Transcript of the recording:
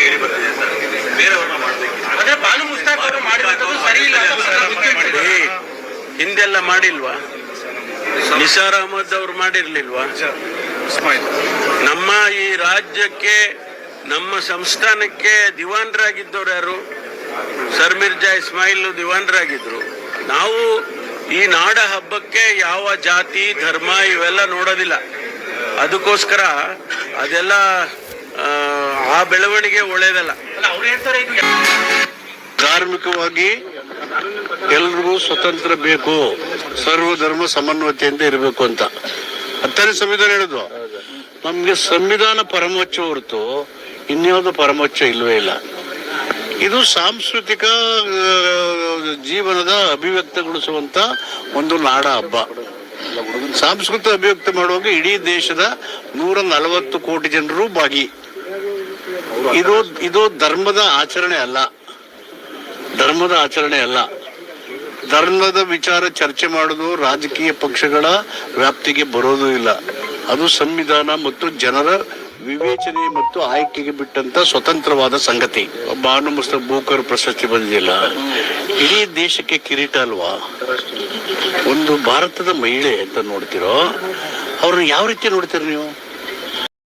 ಕೇಳಿ ಬರ್ತಿದೆ ಸರ್. ಬೇರೆಯವ್ರನ್ನ ಮಾಡಬೇಕು. ಆದ್ರೆ ಬಾನು ಮುಸ್ತಾಕ್ ಅವರು ಮಾಡಿರೋದು ಸರಿ ಇಲ್ಲ ಅಂತ ಹಿಂದೆಲ್ಲ ಮಾಡಿಲ್ವಾ? ನಿಸಾರ್ ಅಹಮದ್ ಅವರು ಮಾಡಿರ್ಲಿಲ್ವಾ? ನಮ್ಮ ಈ ರಾಜ್ಯಕ್ಕೆ, ನಮ್ಮ ಸಂಸ್ಥಾನಕ್ಕೆ ದಿವಾನರಾಗಿದ್ದವ್ರು ಯಾರು? ಸರ್ ಮಿರ್ಜಾ ಇಸ್ಮಾಯಿಲ್ ದಿವಾನರಾಗಿದ್ರು. ನಾವು ಈ ನಾಡ ಹಬ್ಬಕ್ಕೆ ಯಾವ ಜಾತಿ ಧರ್ಮ ಇವೆಲ್ಲ ನೋಡೋದಿಲ್ಲ. ಅದಕ್ಕೋಸ್ಕರ ಅದೆಲ್ಲ ಆ ಬೆಳವಣಿಗೆ ಒಳ್ಳೇದಲ್ಲ. ಅವ್ರು ಹೇಳ್ತಾರೆ ಧಾರ್ಮಿಕವಾಗಿ ಎಲ್ರಿಗೂ ಸ್ವತಂತ್ರ ಬೇಕು, ಸರ್ವಧರ್ಮ ಸಮನ್ವಯತೆಯಿಂದ ಇರಬೇಕು ಅಂತ ಹತ್ತನೇ ಸಂವಿಧಾನ ಹೇಳಿದ್ವು. ನಮ್ಗೆ ಸಂವಿಧಾನ ಪರಮೋಚ್ಚ ಹೊರತು ಇನ್ಯಾವುದು ಪರಮೋಚ್ಚ ಇಲ್ವೇ ಇಲ್ಲ. ಇದು ಸಾಂಸ್ಕೃತಿಕ ಜೀವನದ ಅಭಿವ್ಯಕ್ತಗೊಳಿಸುವಂತ ಒಂದು ನಾಡ ಹಬ್ಬ. ಸಾಂಸ್ಕೃತಿಕ ಅಭಿವ್ಯಕ್ತಿ ಮಾಡುವಾಗ ಇಡೀ ದೇಶದ 140 ಕೋಟಿ ಜನರು ಭಾಗಿ. ಇದು ಧರ್ಮದ ಆಚರಣೆ ಅಲ್ಲ. ಧರ್ಮದ ವಿಚಾರ ಚರ್ಚೆ ಮಾಡೋದು ರಾಜಕೀಯ ಪಕ್ಷಗಳ ವ್ಯಾಪ್ತಿಗೆ ಬರೋದು ಇಲ್ಲ. ಅದು ಸಂವಿಧಾನ ಮತ್ತು ಜನರ ವಿವೇಚನೆ ಮತ್ತು ಆಯ್ಕೆಗೆ ಬಿಟ್ಟಂತ ಸ್ವತಂತ್ರವಾದ ಸಂಗತಿ. ಬಾನು ಮುಸ್ತಕ್ ಬೂಕರ್ ಪ್ರಶಸ್ತಿ ಬಂದಿಲ್ಲ, ಇಡೀ ದೇಶಕ್ಕೆ ಕಿರೀಟ ಅಲ್ವಾ? ಒಂದು ಭಾರತದ ಮಹಿಳೆ ಅಂತ ನೋಡ್ತಿರೋ, ಅವ್ರನ್ನ ಯಾವ ರೀತಿ ನೋಡ್ತೀರಿ ನೀವು?